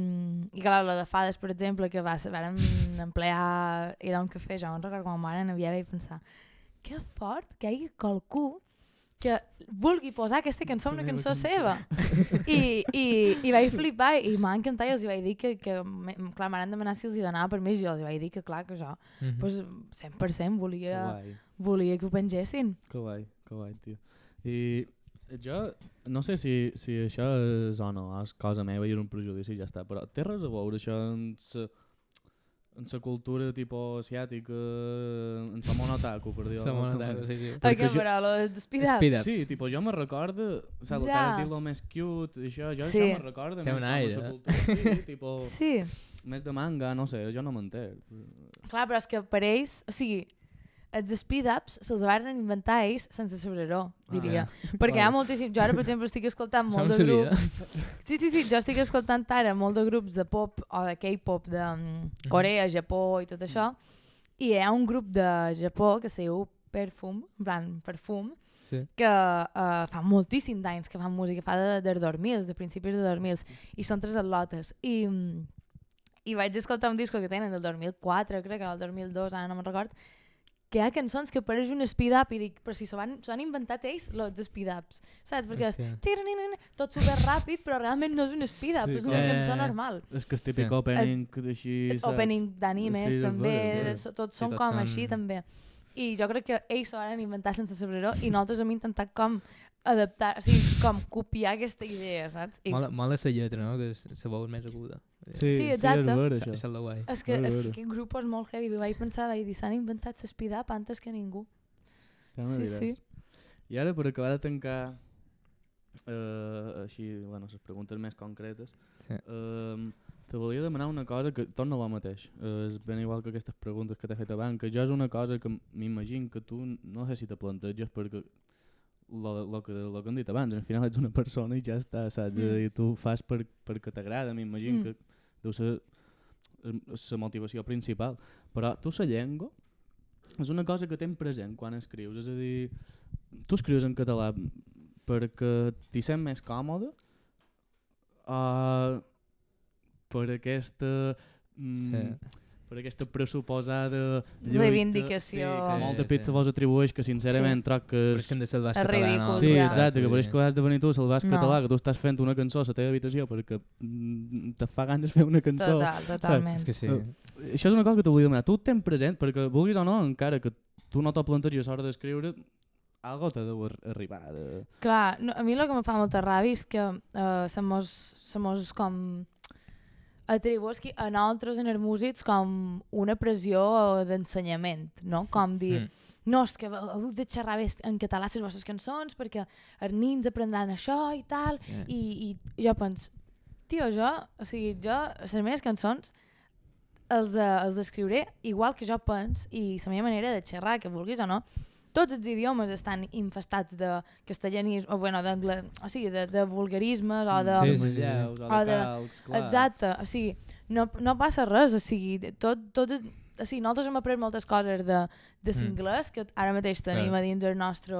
clar, la de fades, per exemple, que vàrem emplear, era un cafè, jo no recordo com ara n'havia vaig pensar, que fort que hi hagi qualcú que vulgui posar aquesta cançó una cançó seva. I vaig flipar i m'ha encantat i els vaig dir que clar, m'han demanat si els donava permís i els vaig dir que clar, que jo pues, 100% volia que ho pengessin. Que guai, tio. I jo no sé si això és o no, és cosa meva i és un prejudici i ja està, però té res a veure això en la cultura tipus asiàtica, en la monotaku, per dir-ho. La monotaku, sí. Perquè però, lo de speed-ups. Sí, tipus, jo me recordo, saps, el que has dit lo més cute, això me recorda té un aire, la cultura, sí, tipus, sí. més de manga, no sé, jo no m'entenc. Clar, però és que per ells, o sigui, els speed-ups se'ls van inventar ells sense saber-ho, diria. Perquè hi ha moltíssim... Jo ara, per exemple, estic escoltant molt de grups... Sí, jo estic escoltant ara molt de grups de pop o de K-pop de Corea, Japó i tot això, i hi ha un grup de Japó que se diu Perfume, en plan Perfum, que fa moltíssim d'anys que fan música, fa dels 2000, de principis de 2000, i són tres atlotes. I vaig escoltar un disco que tenen del 2004, crec que del 2002, ara no me'n record, que hi ha cançons que pareix un speed-up i dic, però si s'ho han inventat ells, els speed-ups, saps? Perquè tot super ràpid, però realment no és un speed-up, és una cançó normal. És que és típic opening d'així, saps? Opening d'animes també, tots són com així també. I jo crec que ells s'ho van inventar sense saber-ho i nosaltres hem intentat com adaptar, o sigui, com copiar aquesta idea, saps? Mola la lletra, no? Que se veu més aguda. Sí, exacte. Això és el guai. És que aquest grup és molt heavy. Vaig pensar, s'han inventat l'speed-up antes que ningú. Sí. I ara, per acabar de tancar així, bueno, les preguntes més concretes, te volia demanar una cosa que torna a lo mateix. És ben igual que aquestes preguntes que t'he fet abans, que jo és una cosa que m'imagino que tu no sé si te planteges perquè lo que hem dit abans, al final ets una persona i ja està, saps? I tu fas perquè t'agrada, m'imagino que deu ser la motivació principal. Però tu la llengua és una cosa que tens present quan escrius, és a dir, tu escrius en català perquè t'hi sents més còmode per aquesta per aquesta pressuposada reivindicació. Sí, molt de pit se vos atribueix que sincerament troc que Però és que hem de ser el baix És català, ridícul, no? Sí, ja. exacte, que pareix que has de venir tu a salvar el No. català, que tu estàs fent una cançó a la teva habitació perquè te fa ganes fer una cançó. Totalment. És que sí. Això és una cosa que t'oblida demanar. Tu ho tens present perquè, vulguis o no, encara que tu no t'ho plantegis a l'hora d'escriure, algo t'ha d'arribar. Clar, no, a mi el que em fa molta ràbia és que se mos com atribueix a nosaltres, en els músics, com una pressió d'ensenyament, no? Com dir, no, és que heu de xerrar bé en català les vostres cançons perquè els nins aprendran això i tal, i jo penso, tio, o sigui, les meves cançons els escriuré igual que jo penso i la meva manera de xerrar, que vulguis o no, tots els idiomes estan infestats de castellanisme, o bueno, d'anglès, o sigui, de vulgarismes o de... Sí, Lleus, o de calcs, clar. Exacte, o sigui, no passa res, o sigui, o sigui, nosaltres hem après moltes coses de l'inglès que ara mateix tenim a dins el nostre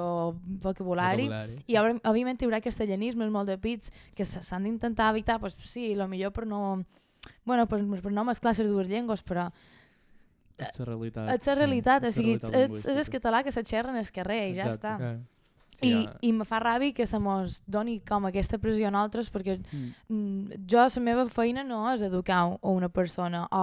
vocabulari. I òbviament hi haurà castellanismes molt de pits que s'han d'intentar evitar, pues sí, millor per no... Bueno, per no mesclar les dues llengües, però... És la realitat. És la realitat, o sigui, és el lingüística. català que se xerra en el carrer i ja Exacte. està. Sí, I me fa ràbia que se mos doni com aquesta pressió a nosaltres perquè jo, la meva feina no és educar a una persona o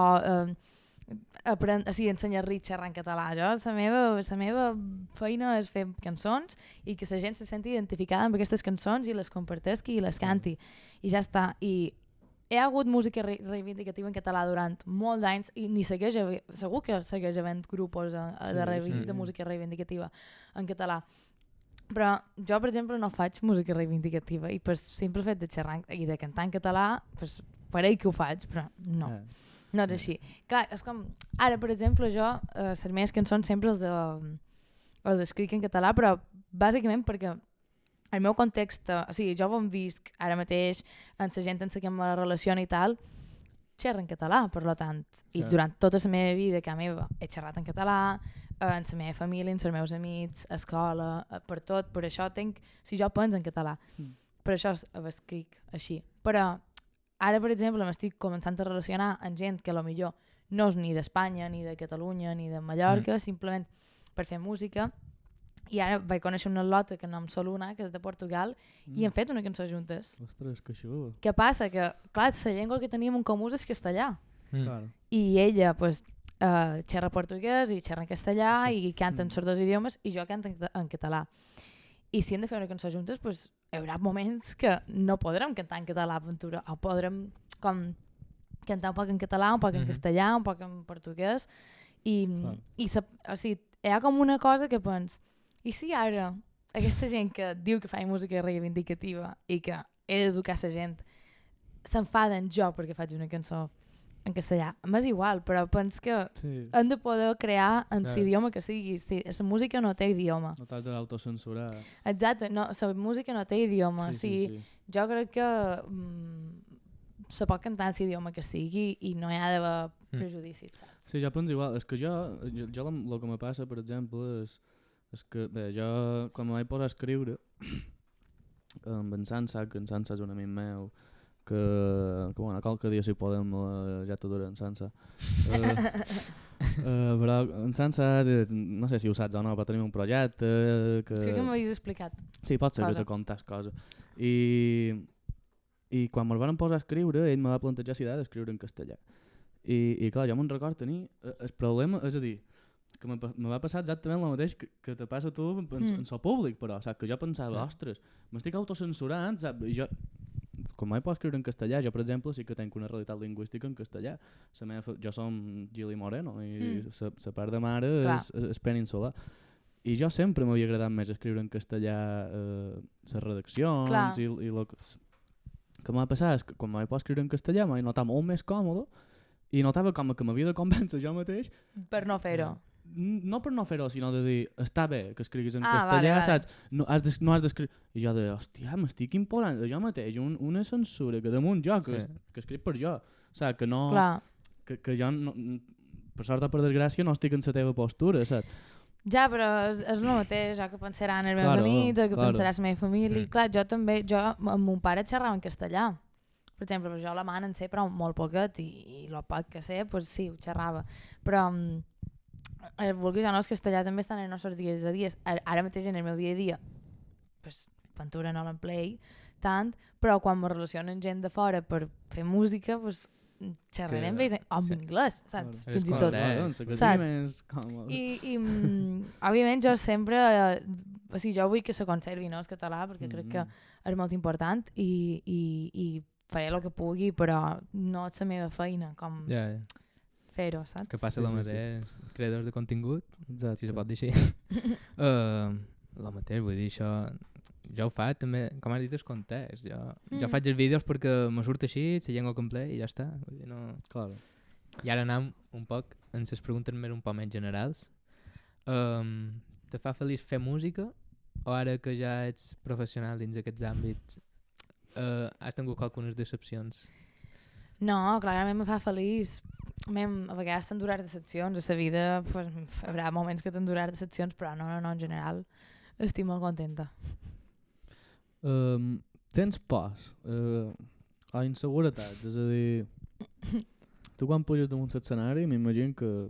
ensenyar-li a xerrar en català. La meva feina és fer cançons i que la gent se senti identificada amb aquestes cançons i les comparteixi i les canti. I ja està. I hi ha hagut música reivindicativa en català durant molts anys i ni segueix segur que segueix havent grups de música reivindicativa en català. Però jo, per exemple, no faig música reivindicativa i per simple fet de xerrar i de cantar en català, pues, pareix que ho faig, però no. No és així. Clar, és com... Ara, per exemple, jo, les meves cançons sempre els escric en català, però bàsicament perquè el meu context, o sigui, jo on visc ara mateix, amb la gent amb la que em relaciono i tal, xerro en català, per tant. I durant tota la meva vida, que meva, he xerrat en català, en la meva família, amb els meus amics, a escola, per tot, per això tenc... Si jo penso en català, per això escric així. Però ara, per exemple, m'estic començant a relacionar amb gent que potser no és ni d'Espanya, ni de Catalunya, ni de Mallorca, simplement per fer música. I ara vaig conèixer una lota que nom Soluna, que és de Portugal, i hem fet una cançó juntes. Ostres, que xulo. Què passa? Que, clar, la llengua que teníem en comú és castellà. Claro. I ella, pues, xerra portuguès i xerra en castellà i canta en els dos idiomes i jo canto en català. I si hem de fer una cançó juntes, pues, hi haurà moments que no podrem cantar en català, o podrem com cantar un poc en català, un poc en castellà, un poc en portuguès. I o sigui, hi ha com una cosa que pens, i si ara aquesta gent que diu que fa música reivindicativa i que he d'educar la gent s'enfaden jo perquè faig una cançó en castellà, m'és igual, però pens que hem de poder crear en l'idioma que sigui. La música no té idioma. No t'has d'autocensurar. Exacte, no, la música no té idioma. Jo crec que se pot cantar en l'idioma que sigui i no hi ha d'haver prejudicis. Sí, jo penso igual. És que jo el que me passa, per exemple, és que bé, jo quan me vaig posar a escriure amb en Sansa, que en Sansa és un amic meu, que bueno, qualque dia si podem ja t'adoro en Sansa. Però en Sansa, no sé si ho saps o no, però tenim un projecte que... Crec que m'havies explicat. Sí, pot ser que te contes coses. I quan me'l van posar a escriure, ell me va plantejar si d'escriure d'escriure en castellà. I clar, jo me'n record tenir el problema, és a dir, que me va passar exactament el mateix que te passa a tu en so públic, però saps? Que jo pensava, ostres, m'estic autocensurant, saps? I jo, quan vaig poder escriure en castellà, jo per exemple sí que tenc una realitat lingüística en castellà. Jo som Gili Moreno i la part de mare és peninsular. I jo sempre m'havia agradat més escriure en castellà les redaccions i el que m'ha passat és que quan vaig poder escriure en castellà m'he notat molt més còmode i notava com que m'havia de convèncer jo mateix per no fer-ho. No per no fer-ho, sinó de dir, està bé que escriguis en castellà, saps? No has d'escriure... I jo de, hòstia, m'estic imposant jo mateix una censura que damunt jo, que escric per jo. Saps? Que no... Que jo, per sort o per desgràcia, no estic en la teva postura, saps? Ja, però és el mateix, que pensaran els meus amics, que pensarà la meva família. Clar, jo també, amb mon pare xerrava en castellà. per exemple, jo alemany en sé però molt poquet i el poc que sé, pues sí, ho xerrava. Però vulguis o no, el castellà també està en els nostres dies a dies. Ara mateix en el meu dia a dia, pues, pintura no l'emplei tant, però quan me relacionen gent de fora per fer música, pues, xerraré amb ells en anglès, saps? Fins i tot. Saps? I òbviament jo sempre, o sigui, jo vull que se conservi, no, el català, perquè crec que és molt important i faré el que pugui, però no és la meva feina, com fer-ho, saps? Que passa el mateix, creadors de contingut, si se pot dir així. El mateix, vull dir, això... Jo ho faig també, com has dit, el context. Jo faig els vídeos perquè me surt així, la llengua que empleo i ja està. Vull dir, no... Claro. I ara anem un poc en les preguntes més un poc més generals. Te fa feliç fer música o ara que ja ets professional dins aquests àmbits has tingut algunes decepcions? No, clarament me fa feliç. A vegades t'endurar decepcions. A la vida pues, hi haurà moments que t'endurar decepcions, però no, en general estic molt contenta. Tens pors o inseguretats, és a dir, tu quan puges damunt l'escenari m'imagino que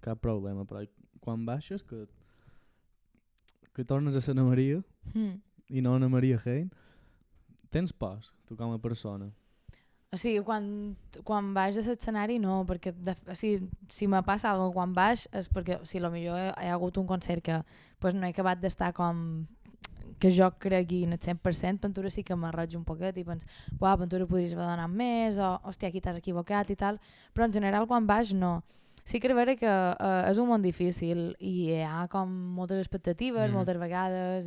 cap problema, però quan baixes que tornes a ser Ana Maria i no Ana Maria Hein, tens pors tu com a persona? O sigui, quan baix de l'escenari no, perquè o sigui, si me passa alguna cosa quan baix és perquè o sigui, potser hi ha hagut un concert que pues, no he acabat d'estar com que jo cregui en el 100%, Pintura sí que m'arreig un poquet i penso, uau, Pintura podries haver donat més, o hòstia, aquí t'has equivocat i tal, però en general quan baix no. Sí que és vera que és un món difícil i hi ha com moltes expectatives, moltes vegades,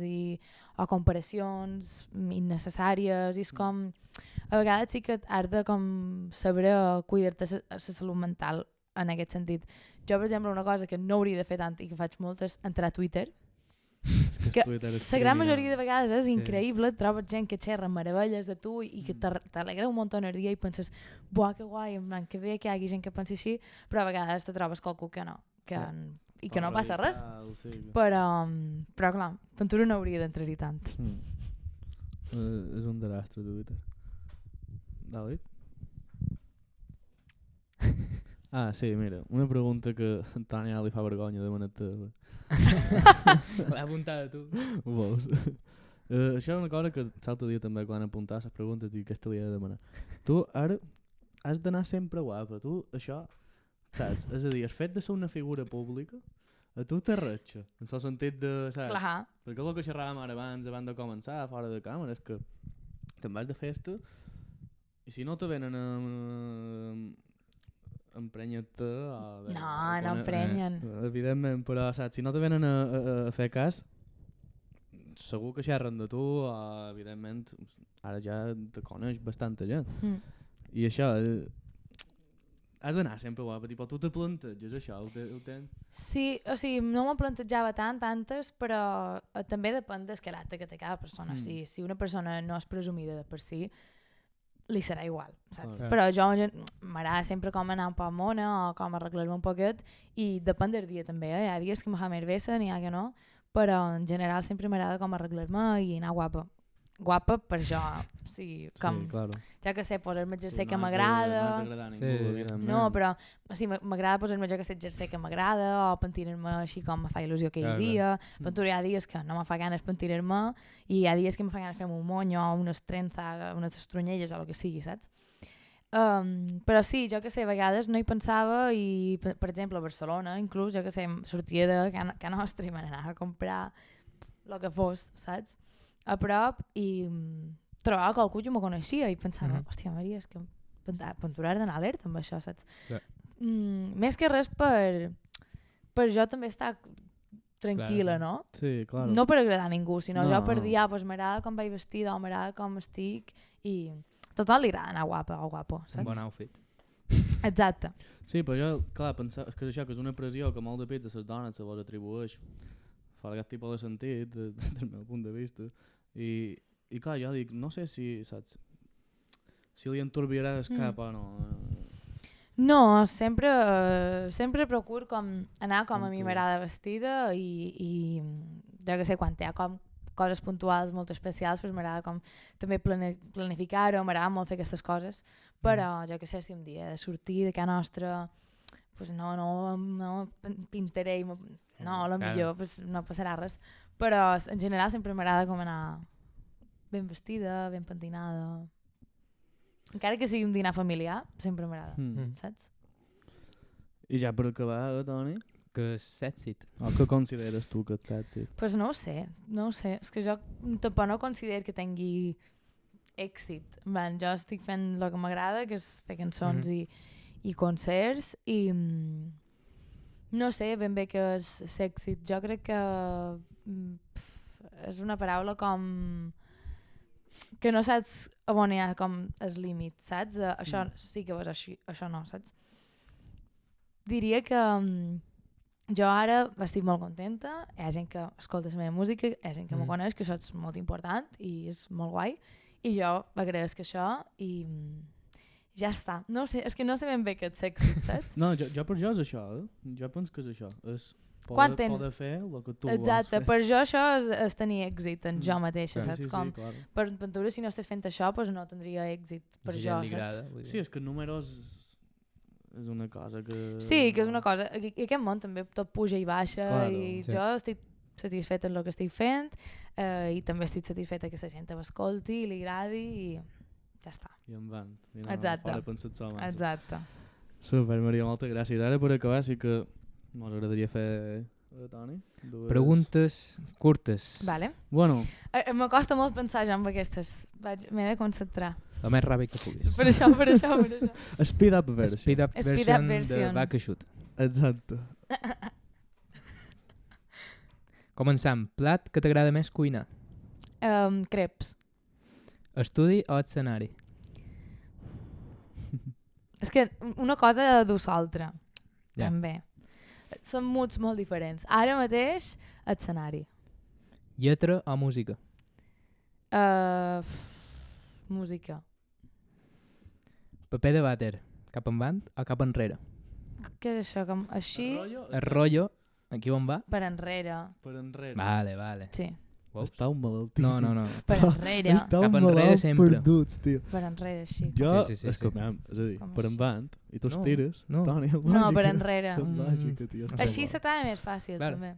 o comparacions innecessàries, i és com... A vegades sí que has de com saber cuidar-te la salut mental en aquest sentit. Jo, per exemple, una cosa que no hauria de fer tant i que faig molt és entrar a Twitter, que la gran majoria de vegades és increïble, trobes gent que xerra meravelles de tu i que t'alegra un munt el dia i penses, buah, que guai, que bé que hi hagi gent que pensi així, però a vegades te trobes qualcú que no, i que no passa res. Però clar, Pintura no hauria d'entrar-hi tant. És un desastre, Twitter. David? Sí, mira, una pregunta que a Tània li fa vergonya de demanar-te. L'he apuntada tu. Ho veus? Això és una cosa que l'altre dia també quan apuntar les preguntes i aquesta li he de demanar. Tu ara has d'anar sempre guapa, tu això, saps? És a dir, el fet de ser una figura pública a tu t'arretxa, en el sentit de, saps? Clar. Perquè el que xerràvem ara abans de començar, fora de càmera, és que te'n vas de festa i si no te venen a emprenya-te... No emprenyen. Evidentment, però saps, si no te venen a fer cas, segur que xerren de tu, evidentment, ara ja te coneix bastanta gent. I això, has d'anar sempre guapa, però tu te planteges això, ho tens? Sí, o sigui, no m'ho plantejava tantes, però també depèn del caràcter que té cada persona. Si una persona no és presumida de per si, li serà igual, saps? Però jo m'agrada sempre com anar un poc mona o com arreglar-me un poquet i depèn del dia també, hi ha dies que me fa més vessa, n'hi ha que no, però en general sempre m'agrada com arreglar-me i anar guapa. Guapa per jo, o sigui, com... Sí, claro. Ja que sé, posar-me el jersei que m'agrada... No, però o sigui, m'agrada posar-me jo que sé el jersei que m'agrada o pentinar-me així com me fa il·lusió aquell dia. Pintura hi ha dies que no me fa ganes pentinar-me i hi ha dies que me fa ganes fer-me un monyo o unes trenzas, unes estronyelles o el que sigui, saps? Però sí, jo que sé, a vegades no hi pensava i, per exemple, a Barcelona, inclús, jo que sé, sortia de Can Nostra i m'anava a comprar el que fos, saps? A prop i trobava qualcú que me coneixia i pensava, hòstia Maria, és que Pintura ha d'anar alerta amb això, saps? Més que res per jo també estar tranquil·la, no? Sí, clar. No per agradar a ningú, sinó jo per dir, pues m'agrada com vaig vestida o m'agrada com estic i tothom li agrada anar guapa o guapo, saps? Un bon outfit. Exacte. Sí, però jo, clar, pensava que això que és una pressió que molt de pits a les dones se les atribueix, fa aquest tipus de sentit, del meu punt de vista, i clar, jo dic, no sé si, saps, si li enturbiarà el cap o no. No, sempre procuro com anar com a mi m'agrada vestida i jo que sé, quan hi ha com coses puntuals molt especials, doncs m'agrada com també planificar-ho, m'agrada molt fer aquestes coses, però jo que sé, si un dia he de sortir de casa nostra, pues no pintaré, no, potser pues no passarà res, però en general sempre m'agrada com anar ben vestida, ben pentinada. Encara que sigui un dinar familiar, sempre m'agrada, saps? I ja per acabar, Toni? Que és èxit. O què consideres tu que és èxit? Pues no ho sé. És que jo tampoc no considero que tingui èxit. Jo estic fent el que m'agrada, que és fer cançons i concerts, i no sé ben bé què és èxit. Jo crec que és una paraula com que no saps on hi ha com el límit, saps? Això sí que és així, això no, saps? Diria que jo ara estic molt contenta, hi ha gent que escolta la meva música, hi ha gent que m'ho coneix, que això és molt important i és molt guai, i jo agraeixo això i ja està. No sé, és que no sé ben bé què és èxit, saps? No, jo per jo és això, jo penso que és això, és poder fer el que tu Exacte, vols fer. per jo això és tenir èxit en jo mateixa, saps? Sí, Com clar. per pintura, si no estàs fent això, doncs no tindria èxit per jo, saps? Sí, és que números és una cosa que... Sí, que és una cosa, i aquest món també tot puja i baixa, Claro, i jo estic satisfeta en el que estic fent, i també estic satisfeta que la gent l'escolti i li agradi, i ja està. I en van. Exacte. Fora pensat sol. Exacte. Super, Maria, moltes gràcies. Ara per acabar sí que m'agradaria fer... Toni? Preguntes curtes. Vale. Bueno. M'acosta molt pensar ja en aquestes. M'he de concentrar. El més ràpid que puguis. Per això. Speed up version. Speed up version de Back a Shoot. Exacte. Començam. Plat que t'agrada més cuinar? Creps. Estudi o escenari? És que una cosa du l'altra. Ja. També. Són moods molt diferents. Ara mateix, escenari. Lletra o música? Música. Paper de vàter. Cap endavant o cap enrere? Què és això? Com així? El rotllo. Aquí on va? Per enrere. Per enrere. Vale. Sí. Estàu malaltíssim. No. Per enrere. Estàu Cap enrere sempre. perduts, tio. Per enrere, així. Jo, Sí. és que, és a dir, Com per així? endavant, i tu No, estires, no. Toni, No, per enrere. lògica, tio. Així se t'ha més fàcil, Claro. també.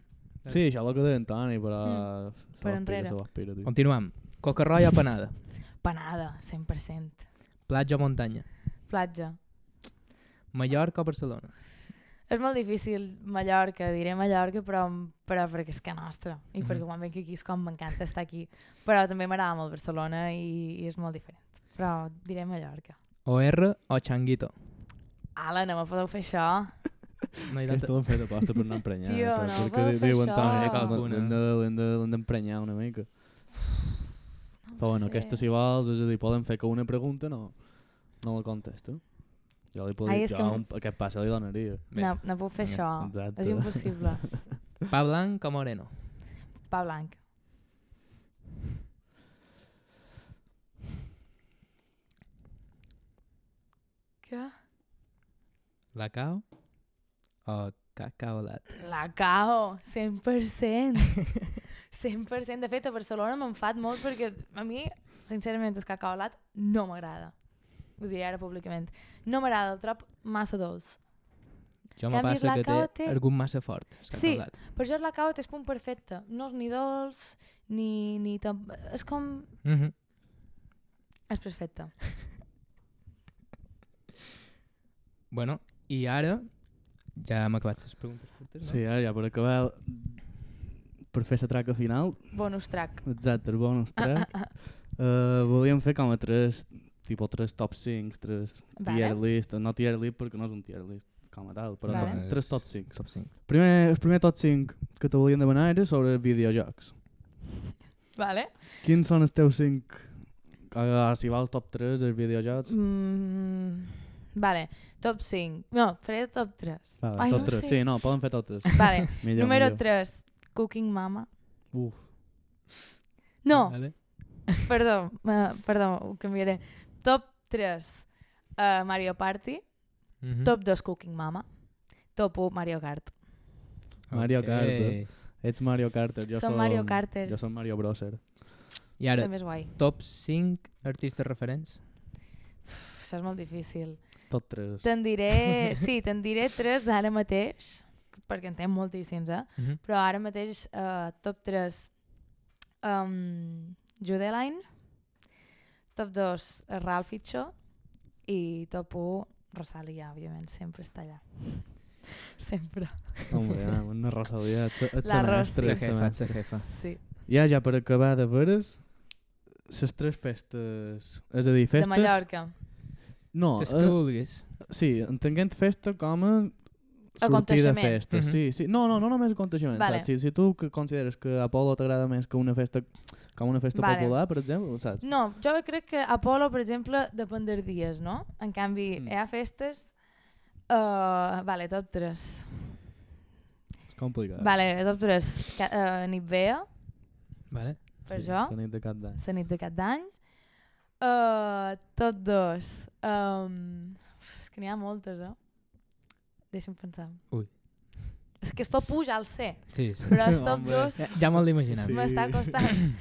Sí, això és el que deia en Toni, però... Per enrere. Se l'aspira, tio. Continuam. Coca-rolla o panada? Panada, 100%. Platja o muntanya? Platja. Mallorca o Barcelona? És molt difícil Mallorca, diré Mallorca, però perquè és que nostra. I perquè quan venc aquí és com m'encanta estar aquí. Però també m'agrada molt Barcelona i és molt diferent. Però diré Mallorca. OR o Changuito? Ala, no me podeu fer això. No hi Aquesta l'han fet aposta per no emprenyar. Tio, saps? no Perquè podeu fer diuen, això. Toni, l'hem d'emprenyar una mica. Però bueno, sé. aquesta si vols, és a dir, poden fer que una pregunta no la contesta. Jo li podria dir, aquest passe li donaria. No puc fer això. Exacte. És impossible. Pa blanc o moreno? Pa blanc. Què? Lacao o cacaolat? Lacao, 100%. 100%. De fet, a Barcelona m'ha enfat molt perquè a mi, sincerament, el cacaolat no m'agrada. Ho diré ara públicament. No m'agrada, el trob massa dolç. Jo me passa que té algun massa fort. Sí, per això el lacao té el punt perfecte. No és ni dolç, ni és com... És perfecte. Bueno, i ara ja hem acabat les preguntes curtes, no? Sí, ara ja per acabar, per fer la traca final. Bonus track. Exacte, el bonus track. Volíem fer com a tres top 5, tres tier list, no tier list perquè no és un tier list com a tal, però Vale. tres top 5. Top 5. El primer top 5 que te volien demanar era sobre videojocs. Vale. Quins són els teus 5, si vols top 3, els videojocs? Vale, top 5. No, faré top 3. Vale, Ai, top no 3, sé. sí, no, poden fer totes. Vale, Millor, número millor. 3, Cooking Mama. Uf. No, Vale. perdó, ho canviaré. Top 3, Mario Party. Top 2, Cooking Mama. Top 1, Mario Kart. Mario Kart. Ets Mario Carter, Som Mario Carter. Jo som Mario Broser. I ara, També és guai. top 5 artistes referents? Això és molt difícil. Tot 3. Te'n diré 3 ara mateix, perquè en tenim moltíssims, però ara mateix top 3 Judeline, top 2 Ralph Itcho i top 1 Rosalia, òbviament, sempre està allà. Sempre. Hombre, una Rosalia, La mestra. Se jefa. Sí. Ja per acabar de veres, les 3 festes, és a dir, festes... De Mallorca. No, Les que vulguis. sí, entenguent festa com a sortir de Aconteixement. festa. Sí. No només aconteixement. Vale. Saps? Si tu consideres que Apolo t'agrada més que una festa com una festa Vale. popular, per exemple, saps? No, jo crec que Apolo, per exemple, depèn dels dies, no? En canvi, hi ha festes... vale, top 3. És complicat. Vale, top 3. Nit Vea, Vale. per Sí, jo. la nit de cap d'any. La nit de cap d'any. Top 2. És que n'hi ha moltes, Deixa'm pensar. Ui. És que és top 1 ja el sé, Sí. però és top Hombre. 2 Ja me'l imaginava. Sí. m'està costant.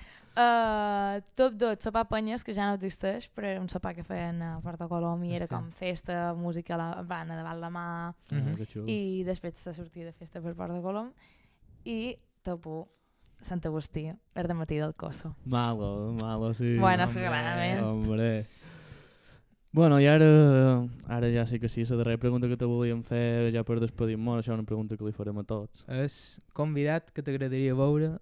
Top 2, sopar Penyes, que ja no existeix, però era un sopar que feien a Porto Colom i era Hòstia. com festa, música a la banda davant la mà, Que xulo. i després s'ha sortit de festa per Porto Colom. I top 1, Sant Agustí, el matí del Coso. Malo, sí. Bueno, hombre. segurament. Hombre. Bueno, i ara ja sí que sí, la darrera pregunta que te volíem fer ja per despedir-nos, això és una pregunta que li farem a tots. És convidat que t'agradaria veure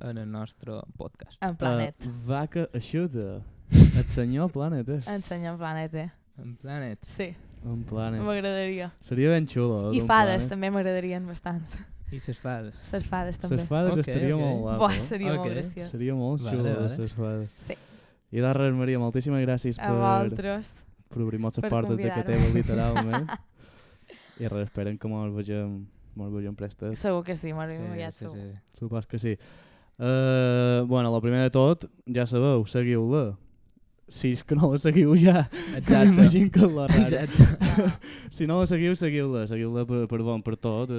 en el nostre podcast. En Planet. Vaca eixuta. El senyor Planet, En senyor Planet, En Planet. Sí, Un Planet. m'agradaria. Seria ben xulo. I un fades Planet. també m'agradarien bastant. I ses fades. Les fades també. Les fades Ok, estaria ok. molt guapo. Buah, seria Ok. molt graciós. Seria molt Vale, xulo, vale. les fades. Sí. I de res, Maria, moltíssimes gràcies A vosaltres. per obrir-nos les per portes de convidar-me. Cateva, literalment. I res, esperem que mos vegem prestes. Segur que sí, m'ho ja sí, segur. sí. Supos que sí. Bueno, el primer de tot, ja sabeu, seguiu-la. Si és que no la seguiu ja, Exacte. m'imagino que és la rara. Exacte. Si no la seguiu, seguiu-la per tot,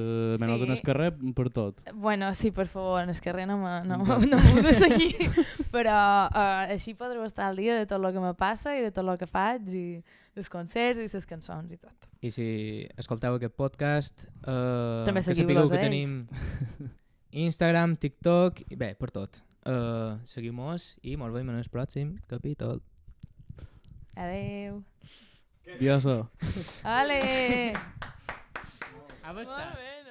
menys Sí. en el carrer, per tot. Bueno, sí, per favor, en el carrer no m'ho de seguir, però així podreu estar al dia de tot el que me passa i de tot el que faig i dels concerts i les cançons i tot. I si escolteu aquest podcast, També que seguiu-los sapigueu que a ells. tenim Instagram, TikTok, i bé, per tot. Seguim-nos i ens veiem en el pròxim capítol. Adeu. Dioso. Ale! Ah, Molt bé.